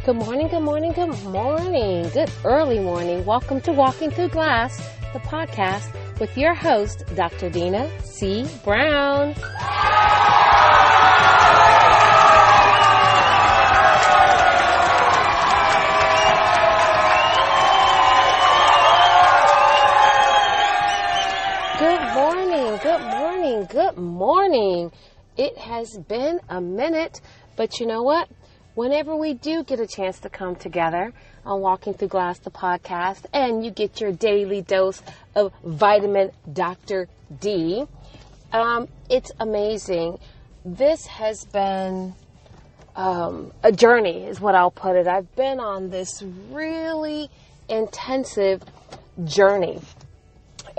Good morning, good morning, good morning. Good early morning. Welcome to Walking Through Glass, the podcast with your host, Dr. Dina C. Brown. Good morning, good morning, good morning. It has been a minute, but you know what? Whenever we do get a chance to come together on Walking Through Glass, the podcast, and you get your daily dose of vitamin Dr. D, it's amazing. This has been a journey, is what I'll put it. I've been on this really intensive journey.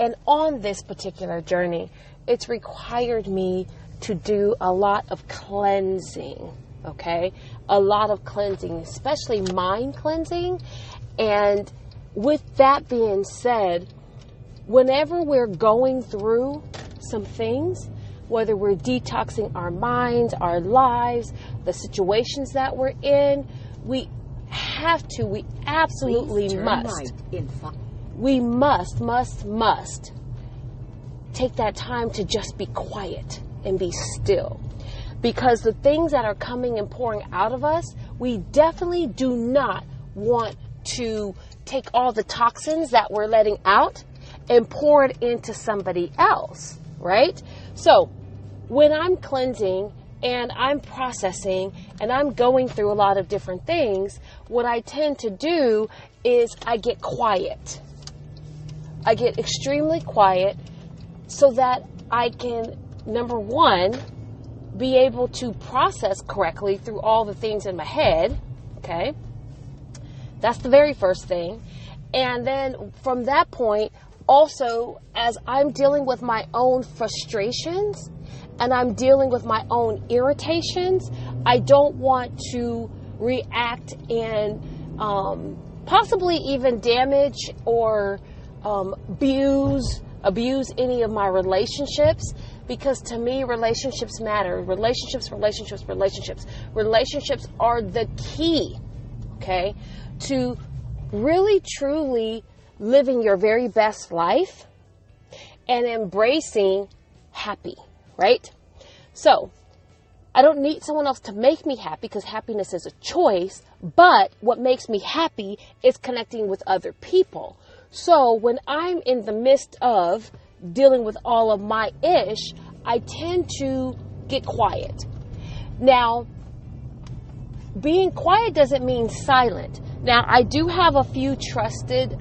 And on this particular journey, it's required me to do a lot of cleansing. Okay, a lot of cleansing, especially mind cleansing. And with that being said, whenever we're going through some things, whether we're detoxing our minds, our lives, the situations that we're in, we absolutely must. We must take that time to just be quiet and be still. Because the things that are coming and pouring out of us, we definitely do not want to take all the toxins that we're letting out and pour it into somebody else, right? So when I'm cleansing and I'm processing and I'm going through a lot of different things, what I tend to do is I get quiet. I get extremely quiet so that I can, number one, be able to process correctly through all the things in my head, okay? That's the very first thing. And then from that point, also, as I'm dealing with my own frustrations and I'm dealing with my own irritations, I don't want to react and possibly even damage or abuse any of my relationships. Because to me, relationships matter. Relationships are the key, okay, to really, truly living your very best life and embracing happy, right? So, I don't need someone else to make me happy because happiness is a choice, but what makes me happy is connecting with other people. So, when I'm in the midst of dealing with all of my ish, I tend to get quiet. Now, being quiet doesn't mean silent. Now, I do have a few trusted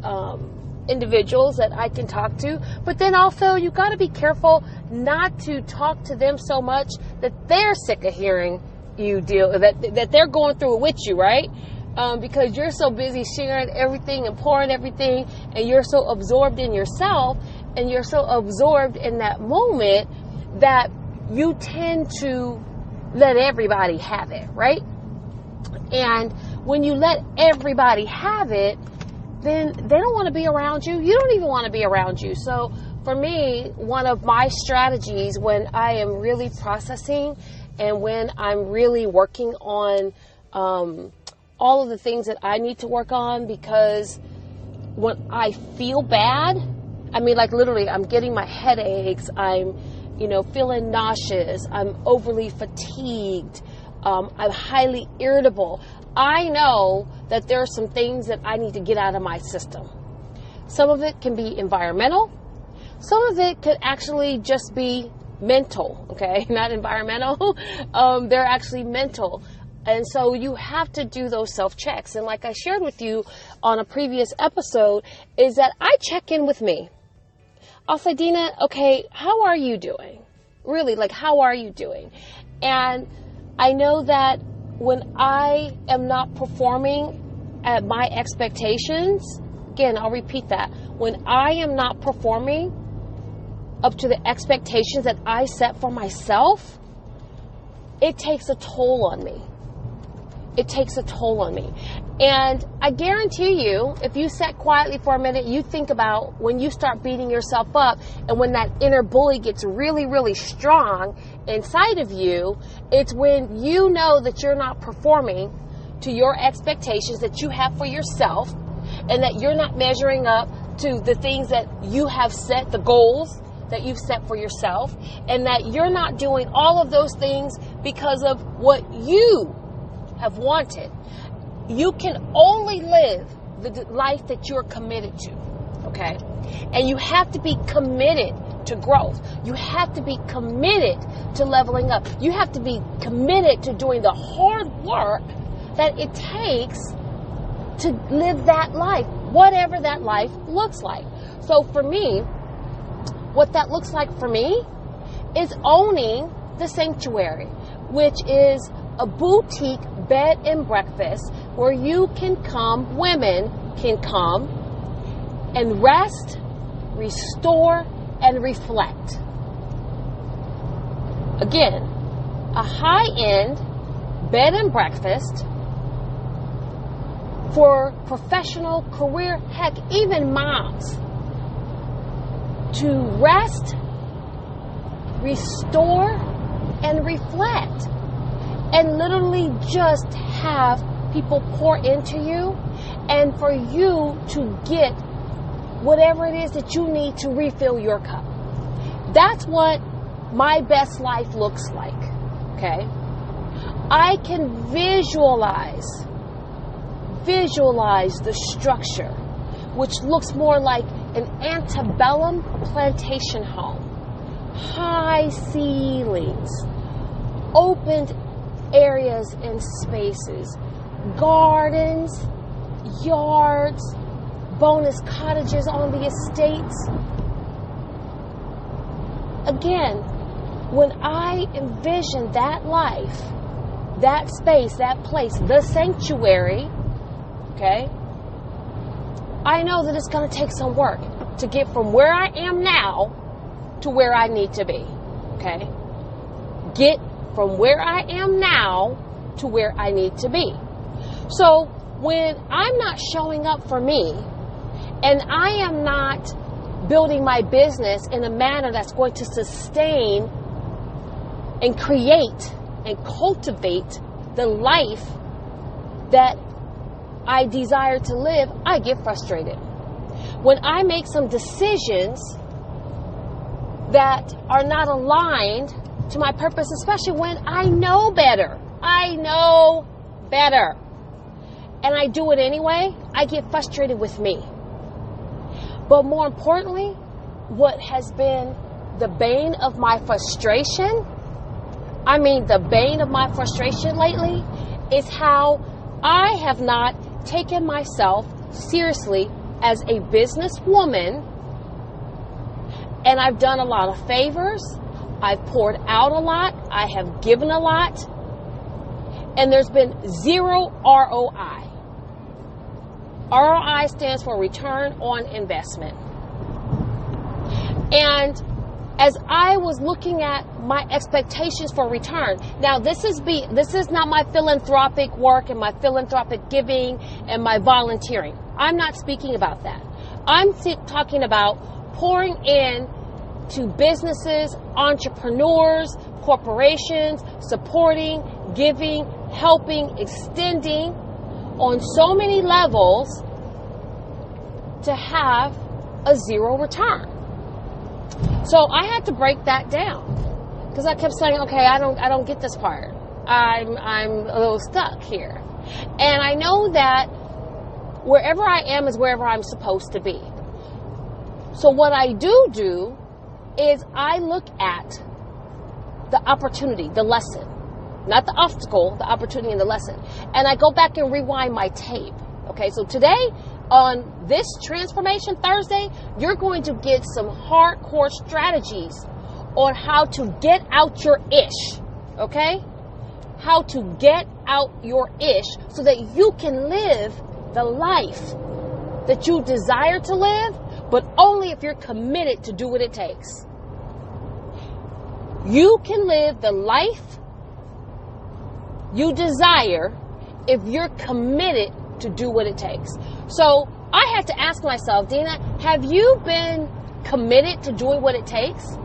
individuals that I can talk to, but then also you got to be careful not to talk to them so much that they're sick of hearing you that they're going through it with you, right? Because you're so busy sharing everything and pouring everything, and you're so absorbed in yourself, and you're so absorbed in that moment that you tend to let everybody have it, right? And when you let everybody have it, then they don't want to be around you. You don't even want to be around you. So for me, one of my strategies when I am really processing and when I'm really working on all of the things that I need to work on, because when I feel bad, I mean, like literally, I'm getting my headaches, I'm, feeling nauseous, I'm overly fatigued, I'm highly irritable. I know that there are some things that I need to get out of my system. Some of it can be environmental. Some of it could actually just be mental, okay? Not environmental. They're actually mental. And so you have to do those self-checks. And like I shared with you on a previous episode, is that I check in with me. I'll say, Dina, okay, how are you doing? Really, like, how are you doing? And I know that when I am not performing at my expectations, again, I'll repeat that. When I am not performing up to the expectations that I set for myself, it takes a toll on me. It takes a toll on me. And I guarantee you, if you sat quietly for a minute, you think about when you start beating yourself up and when that inner bully gets really, really strong inside of you, it's when you know that you're not performing to your expectations that you have for yourself, and that you're not measuring up to the things that you have set, the goals that you've set for yourself, and that you're not doing all of those things because of what you have wanted. You can only live the life that you're committed to, okay? And you have to be committed to growth. You have to be committed to leveling up. You have to be committed to doing the hard work that it takes to live that life, whatever that life looks like. So for me, what that looks like for me is owning the Sanctuary, which is a boutique bed and breakfast where you can come, women can come and rest, restore, and reflect. Again, a high-end bed and breakfast for professional, career, heck, even moms to rest, restore, and reflect, and literally just have people pour into you, and for you to get whatever it is that you need to refill your cup. That's what my best life looks like, okay? I can visualize the structure, which looks more like an antebellum plantation home. High ceilings, opened areas and spaces, gardens, yards, bonus cottages on the estates. Again, when I envision that life, that space, that place, the sanctuary, okay, I know that it's going to take some work to get from where I am now to where I need to be, okay? Get from where I am now to where I need to be. So when I'm not showing up for me, and I am not building my business in a manner that's going to sustain and create and cultivate the life that I desire to live, I get frustrated. When I make some decisions that are not aligned to my purpose, especially when I know better, and I do it anyway, I get frustrated with me. But more importantly, what has been the bane of my frustration, lately, is how I have not taken myself seriously as a businesswoman, and I've done a lot of favors, I've poured out a lot, I have given a lot, and there's been zero ROI. ROI stands for return on investment. And as I was looking at my expectations for return, now this is not my philanthropic work and my philanthropic giving and my volunteering. I'm not speaking about that. I'm talking about pouring in to businesses, entrepreneurs, corporations, supporting, giving, helping, extending on so many levels to have a zero return. So I had to break that down because I kept saying, okay, I don't get this part. I'm a little stuck here. And I know that wherever I am is wherever I'm supposed to be. So what I do is I look at the opportunity, the lesson, not the obstacle, the opportunity and the lesson. And I go back and rewind my tape. Okay, so today on this Transformation Thursday, you're going to get some hardcore strategies on how to get out your ish. Okay? How to get out your ish so that you can live the life that you desire to live, but only if you're committed to do what it takes. You can live the life you desire if you're committed to do what it takes. So I had to ask myself, Dina, have you been committed to doing what it takes?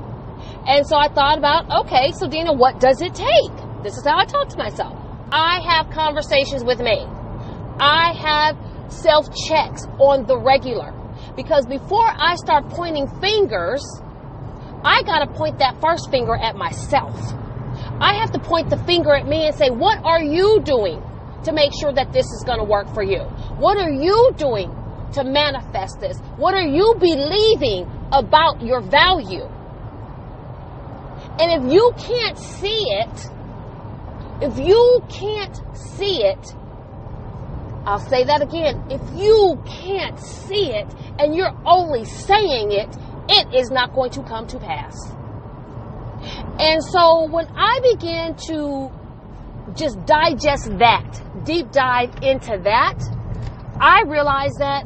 And so I thought about, okay, so Dina, what does it take? This is how I talk to myself. I have conversations with me. I have self-checks on the regular. Because before I start pointing fingers, I got to point that first finger at myself. I have to point the finger at me and say, what are you doing to make sure that this is going to work for you? What are you doing to manifest this? What are you believing about your value? And if you can't see it, I'll say that again. If you can't see it and you're only saying it, it is not going to come to pass. And so when I began to just digest that, deep dive into that, I realized that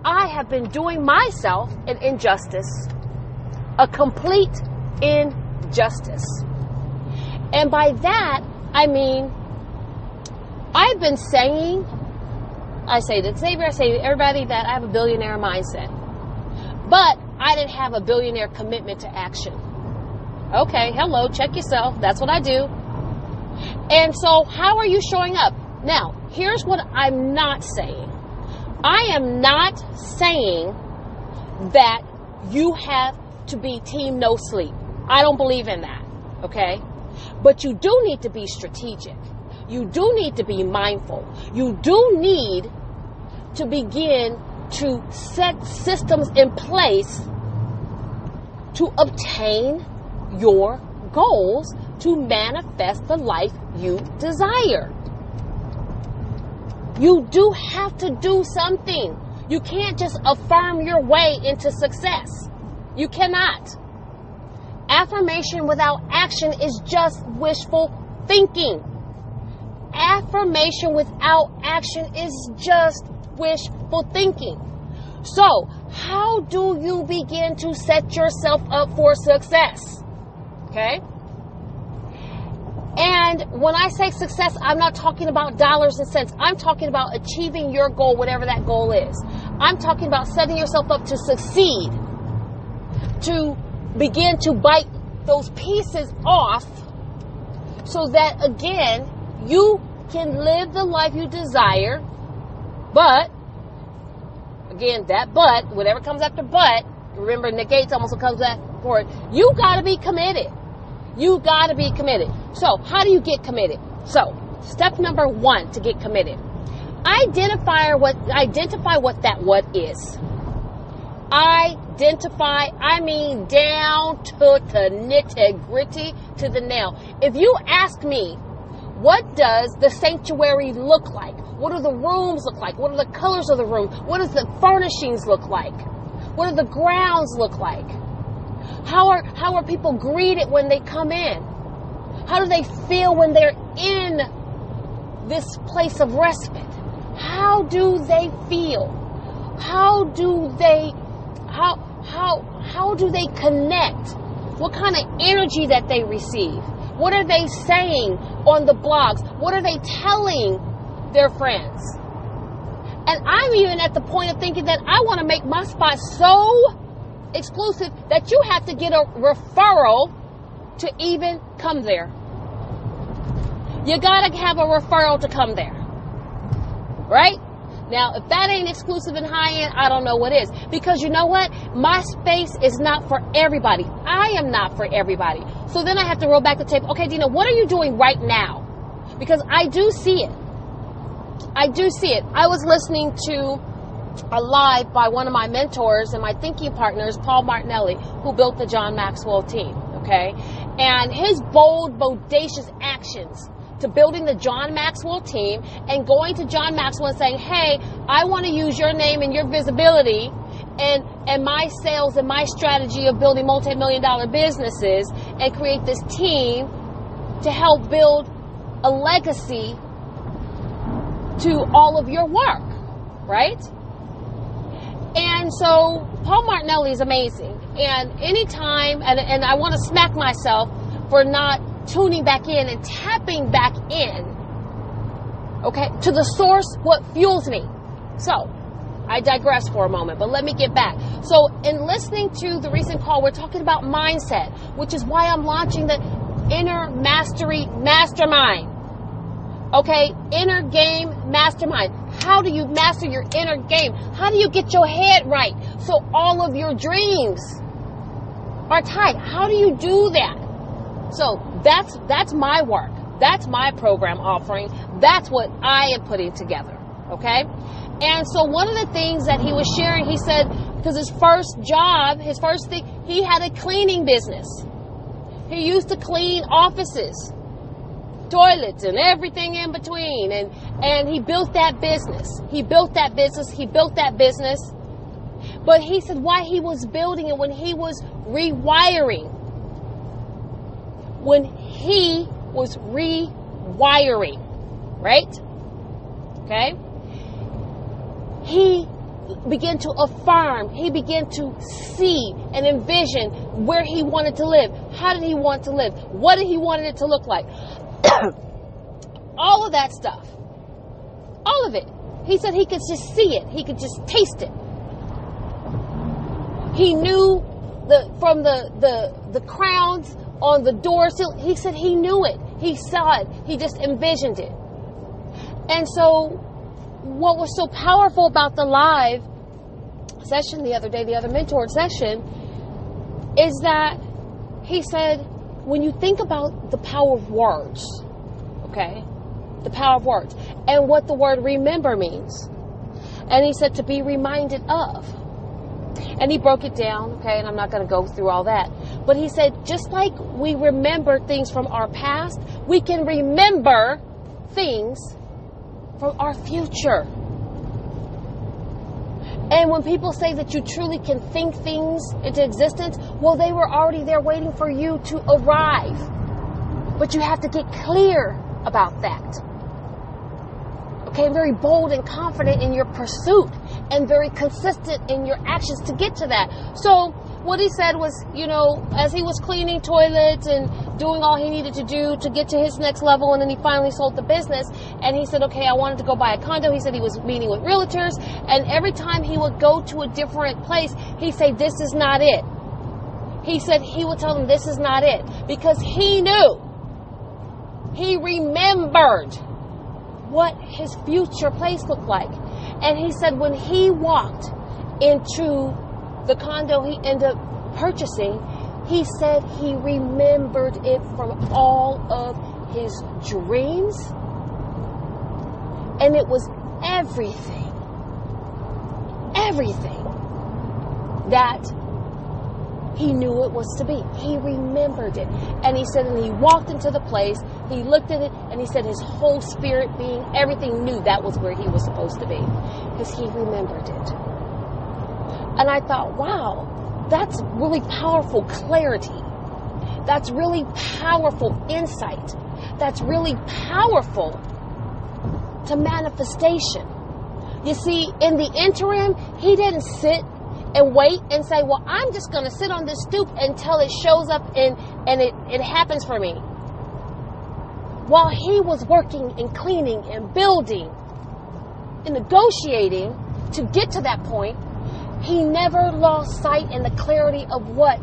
I have been doing myself an injustice, a complete injustice. And by that, I mean, I've been saying, I say to everybody that I have a billionaire mindset. But I didn't have a billionaire commitment to action. Okay, hello, check yourself. That's what I do. And so how are you showing up? Now, here's what I'm not saying. I am not saying that you have to be team no sleep. I don't believe in that, okay? But you do need to be strategic. You do need to be mindful. You do need to begin to set systems in place to obtain your goals, to manifest the life you desire. You do have to do something. You can't just affirm your way into success. You cannot. Affirmation without action is just wishful thinking. Affirmation without action is just wishful thinking. So, how do you begin to set yourself up for success? Okay? And when I say success, I'm not talking about dollars and cents. I'm talking about achieving your goal, whatever that goal is. I'm talking about setting yourself up to succeed, to begin to bite those pieces off so that, again, you can live the life you desire. But, again, that but, whatever comes after but, remember negates almost comes after it. You got to be committed. You got to be committed. So, how do you get committed? So, step number 1 to get committed. Identify what that what is. Identify, I mean down to the nitty-gritty, to the nail. If you ask me, what does the sanctuary look like? What do the rooms look like? What are the colors of the room? What does the furnishings look like? What do the grounds look like? How are people greeted when they come in? How do they feel when they're in this place of respite? How do they feel? How do they connect? What kind of energy that they receive? What are they saying on the blogs? What are they telling their friends? And I'm even at the point of thinking that I want to make my spot so exclusive that you have to get a referral to even come there. You gotta have a referral to come there. Right? Now, if that ain't exclusive and high-end, I don't know what is. Because you know what? My space is not for everybody. I am not for everybody. So then I have to roll back the tape. Okay, Dina, what are you doing right now? Because I do see it. I do see it. I was listening to a live by one of my mentors and my thinking partners, Paul Martinelli, who built the John Maxwell team, okay? And his bold, bodacious actions to building the John Maxwell team and going to John Maxwell and saying, hey, I want to use your name and your visibility and my sales and my strategy of building multi-million-dollar businesses and create this team to help build a legacy to all of your work, right? And so Paul Martinelli is amazing. And anytime, and I want to smack myself for not tuning back in and tapping back in, okay, to the source, what fuels me. So, I digress for a moment, but let me get back. So, in listening to the recent call, we're talking about mindset, which is why I'm launching the Inner Mastery Mastermind. Okay, inner game mastermind. How do you master your inner game? How do you get your head right so all of your dreams are tight? How do you do that? So that's my work. That's my program offering. That's what I am putting together. Okay? And so one of the things that he was sharing, he said, because his first job, his first thing, he had a cleaning business. He used to clean offices, toilets, and everything in between. And he built that business. He built that business. But he said why he was building it, when he was rewiring. Right? Okay? He began to affirm. He began to see and envision where he wanted to live. How did he want to live? What did he want it to look like? All of that stuff. All of it. He said he could just see it. He could just taste it. He knew from the crowns on the door sill. He said he knew it. He saw it. He just envisioned it. And so what was so powerful about the live session the other day, the other mentored session, is that he said, when you think about the power of words, okay, the power of words, and what the word remember means, and he said to be reminded of, and he broke it down, okay, and I'm not going to go through all that, but he said just like we remember things from our past, we can remember things from our future. And when people say that you truly can think things into existence, well, they were already there waiting for you to arrive. But you have to get clear about that. Okay, very bold and confident in your pursuit and very consistent in your actions to get to that. So what he said was, you know, as he was cleaning toilets and doing all he needed to do to get to his next level, and then he finally sold the business, and he said, okay, I wanted to go buy a condo. He said he was meeting with realtors, and every time he would go to a different place, he'd say, this is not it. He said he would tell them, this is not it, because he knew, he remembered what his future place looked like. And he said when he walked into the condo he ended up purchasing, he said he remembered it from all of his dreams. And it was everything that he knew it was to be. He remembered it. And he said, and he walked into the place, he looked at it, and he said his whole spirit being, everything knew that was where he was supposed to be. Because he remembered it. And I thought, wow, that's really powerful clarity. That's really powerful insight. That's really powerful to manifestation. You see, in the interim, he didn't sit and wait and say, well, I'm just going to sit on this stoop until it shows up and it happens for me. While he was working and cleaning and building and negotiating to get to that point, he never lost sight in the clarity of what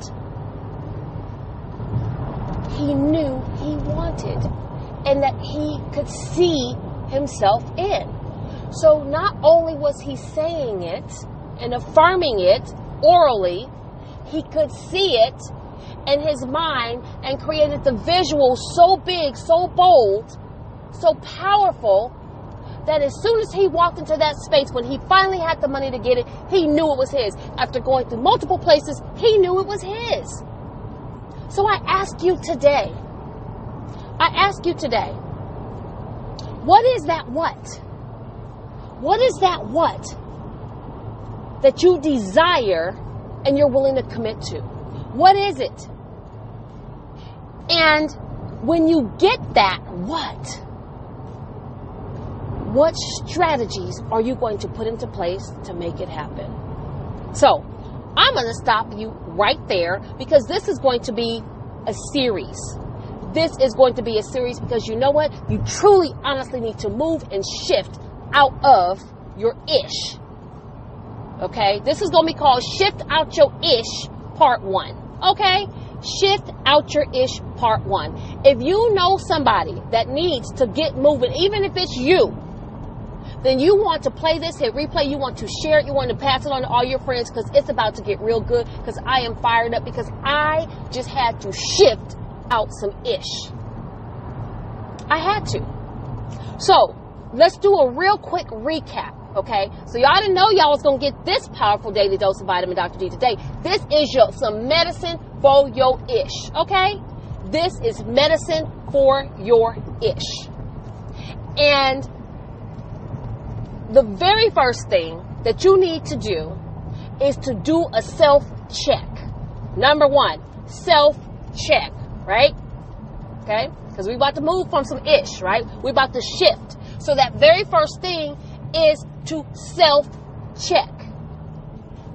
he knew he wanted and that he could see himself in. So not only was he saying it and affirming it orally, he could see it in his mind and created the visual so big, so bold, so powerful, that as soon as he walked into that space, when he finally had the money to get it, he knew it was his. After going through multiple places, he knew it was his. So I ask you today, what is that what? What is that what that you desire and you're willing to commit to? What is it? And when you get that what strategies are you going to put into place to make it happen? So I'm going to stop you right there, because this is going to be a series. This is going to be a series because you know what? You truly, honestly need to move and shift out of your ish. Okay? This is going to be called Shift Out Your Ish Part 1. Okay? Shift out your ish part 1. If you know somebody that needs to get moving, even if it's you, then you want to play this, hit replay, you want to share it, you want to pass it on to all your friends, because it's about to get real good, because I am fired up, because I just had to shift out some ish. I had to. So let's do a real quick recap, okay? So y'all didn't know y'all was going to get this powerful daily dose of vitamin Dr. D today. This is some medicine for your ish, okay? This is medicine for your ish. And the very first thing that you need to do is to do a self-check. Number 1, self-check, right? Okay? Because we're about to move from some ish, right? We're about to shift. So that very first thing is to self-check.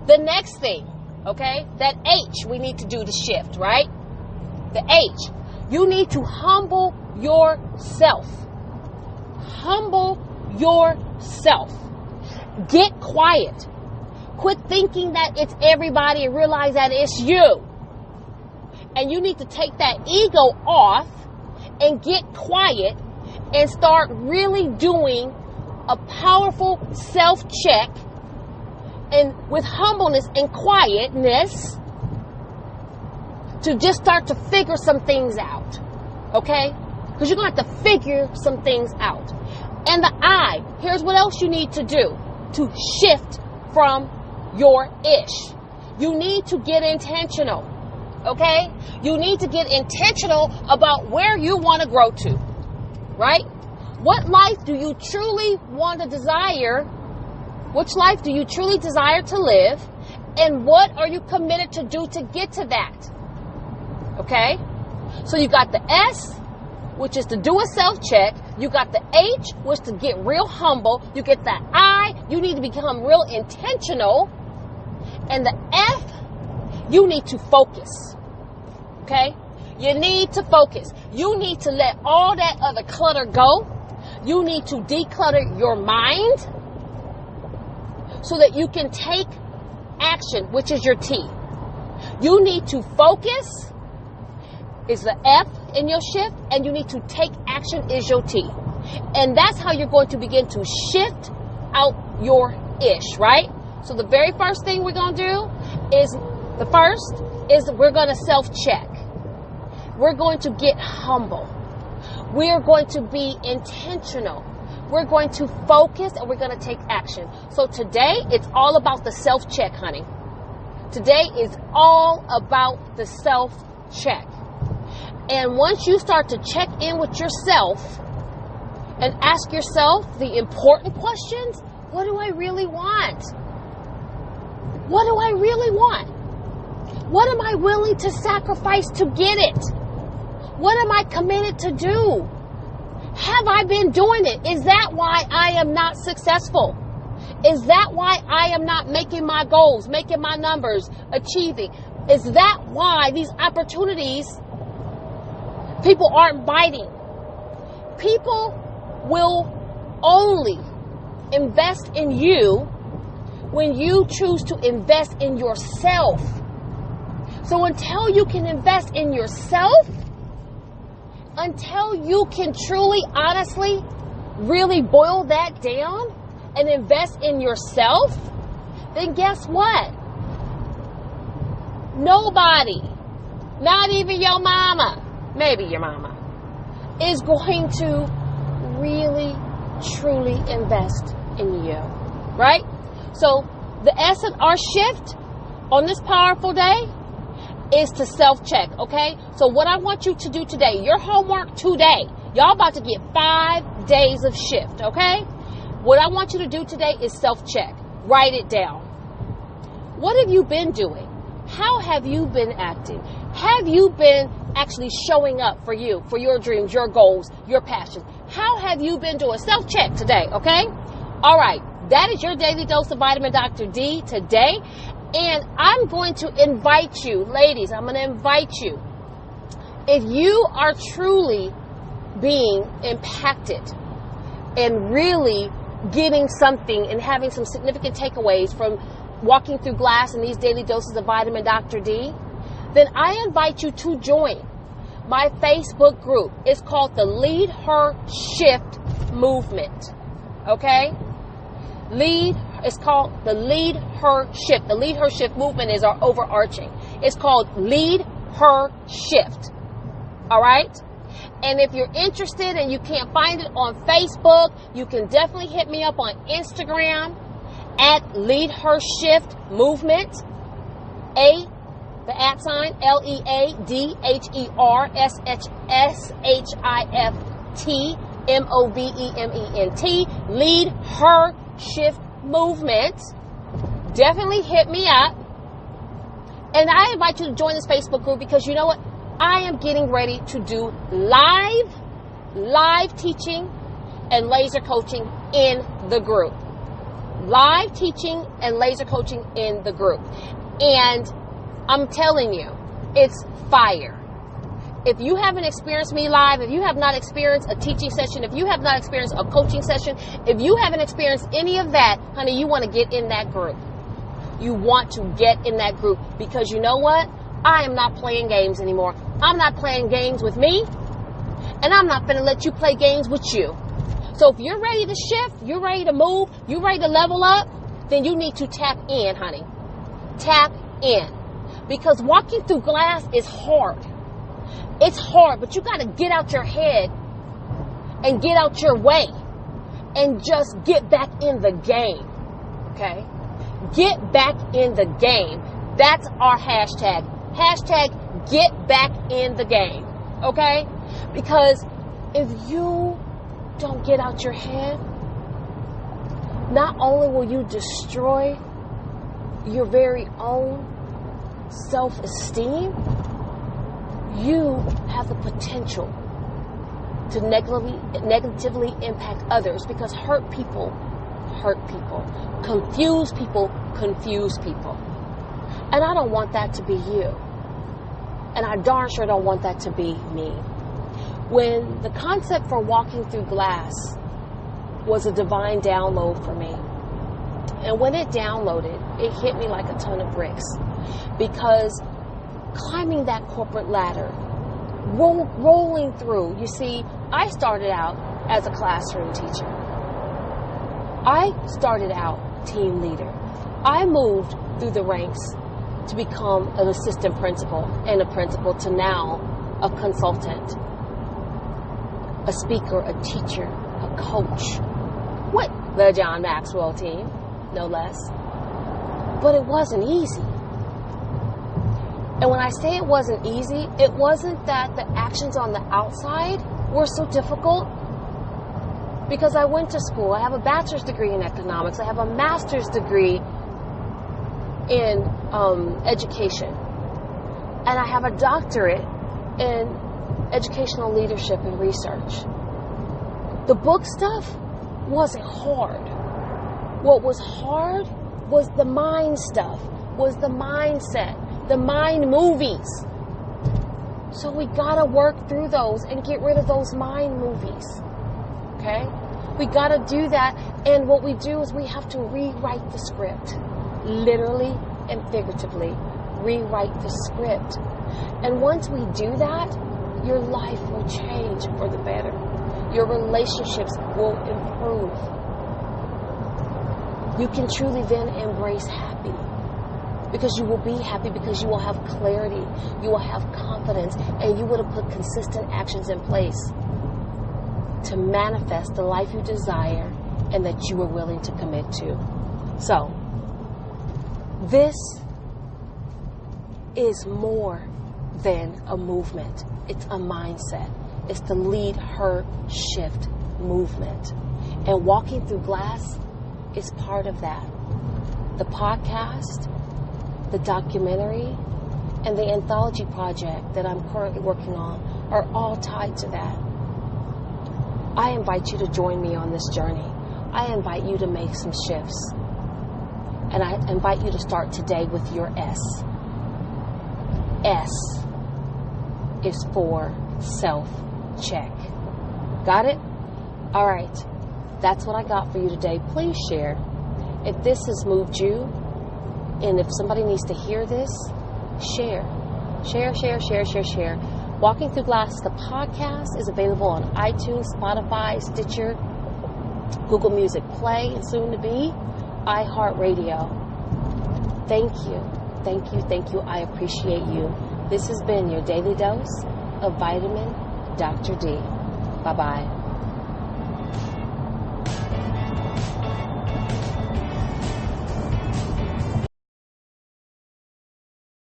The next thing, okay, that H we need to do to shift, right? The H, you need to humble yourself. Humble yourself. Get quiet. Quit thinking that it's everybody and realize that it's you. And you need to take that ego off and get quiet and start really doing a powerful self-check, and with humbleness and quietness to just start to figure some things out. Okay? Because you're going to have to figure some things out. And the I, here's what else you need to do to shift from your ish. You need to get intentional. Okay? You need to get intentional about where you want to grow to. Right? What life do you truly want to desire? Which life do you truly desire to live? And what are you committed to do to get to that? Okay? So you got the S, which is to do a self-check. You got the H, which is to get real humble. You get the I, you need to become real intentional. And the F, you need to focus. Okay? You need to focus. You need to let all that other clutter go. You need to declutter your mind so that you can take action, which is your T. You need to focus is the F in your shift, and you need to take action is your T. And that's how you're going to begin to shift out your ish, right? So the very first thing we're going to do is, we're going to self-check. We're going to get humble. We're going to be intentional. We're going to focus, and we're going to take action. So today, it's all about the self-check, honey. Today is all about the self-check. And once you start to check in with yourself and ask yourself the important questions, what do I really want? What do I really want? What am I willing to sacrifice to get it? What am I committed to do? Have I been doing it? Is that why I am not successful? Is that why I am not making my goals, making my numbers, achieving? Is that why these opportunities, people aren't biting? People will only invest in you when you choose to invest in yourself. So until you can invest in yourself, until you can truly, honestly, really boil that down and invest in yourself, then guess what? Nobody, not even your mama, maybe your mama, is going to really, truly invest in you, right? So the S and R shift on this powerful day is to self-check, okay? So what I want you to do today, your homework today, y'all about to get 5 days of shift, okay? What I want you to do today is self-check. Write it down. What have you been doing? How have you been acting? Have you been actually showing up for you, for your dreams, your goals, your passions? How have you been doing? Self-check today, okay? All right, that is your daily dose of vitamin Dr. D today. And I'm going to invite you, ladies, I'm going to invite you, if you are truly being impacted and really getting something and having some significant takeaways from walking through glass and these daily doses of vitamin Dr. D, then I invite you to join my Facebook group. It's called the Lead Her Shift Movement. Okay? It's called the Lead Her Shift. The Lead Her Shift movement is our overarching. It's called Lead Her Shift. All right? And if you're interested and you can't find it on Facebook, you can definitely hit me up on Instagram at Lead Her Shift Movement. The @ LeaderShiftMovement. Lead Her Shift Movement. Definitely hit me up. And I invite you to join this Facebook group because you know what? I am getting ready to do live teaching and laser coaching in the group. Live teaching and laser coaching in the group. And I'm telling you, it's fire. If you haven't experienced me live, if you have not experienced a teaching session, if you have not experienced a coaching session, if you haven't experienced any of that, honey, you want to get in that group. You want to get in that group because you know what? I am not playing games anymore. I'm not playing games with me, and I'm not going to let you play games with you. So if you're ready to shift, you're ready to move, you're ready to level up, then you need to tap in, honey. Tap in. Because walking through glass is hard. It's hard, but you got to get out your head and get out your way and just get back in the game. Okay? Get back in the game. That's our hashtag. Hashtag get back in the game. Okay? Because if you don't get out your head, not only will you destroy your very own self-esteem, you have the potential to negatively impact others because hurt people. Confuse people. And I don't want that to be you. And I darn sure don't want that to be me. When the concept for walking through glass was a divine download for me, and when it downloaded, it hit me like a ton of bricks. Because climbing that corporate ladder, rolling through, you see, I started out as a classroom teacher. I started out team leader. I moved through the ranks to become an assistant principal and a principal to now a consultant, a speaker, a teacher, a coach with the John Maxwell team, no less. But it wasn't easy. And when I say it wasn't easy, it wasn't that the actions on the outside were so difficult. Because I went to school. I have a bachelor's degree in economics. I have a master's degree in education. And I have a doctorate in educational leadership and research. The book stuff wasn't hard. What was hard was the mind stuff, was the mindset, the mind movies. So we gotta work through those and get rid of those mind movies. Okay? We gotta do that, and what we do is we have to rewrite the script. Literally and figuratively, rewrite the script. And once we do that, your life will change for the better. Your relationships will improve. You can truly then embrace happy. Because you will be happy, because you will have clarity, you will have confidence, and you would have put consistent actions in place to manifest the life you desire and that you are willing to commit to. So, this is more than a movement. It's a mindset. It's the Lead Her Shift movement. And walking through glass is part of that. The podcast, the documentary, and the anthology project that I'm currently working on are all tied to that. I invite you to join me on this journey. I invite you to make some shifts. And I invite you to start today with your S. S is for self-check. Got it? All right. That's what I got for you today. Please share. If this has moved you, and if somebody needs to hear this, share. Share, share, share, share, share. Walking Through Glass, the podcast, is available on iTunes, Spotify, Stitcher, Google Music Play, and soon to be iHeartRadio. Thank you. Thank you. Thank you. I appreciate you. This has been your daily dose of Vitamin Dr. D. Bye-bye.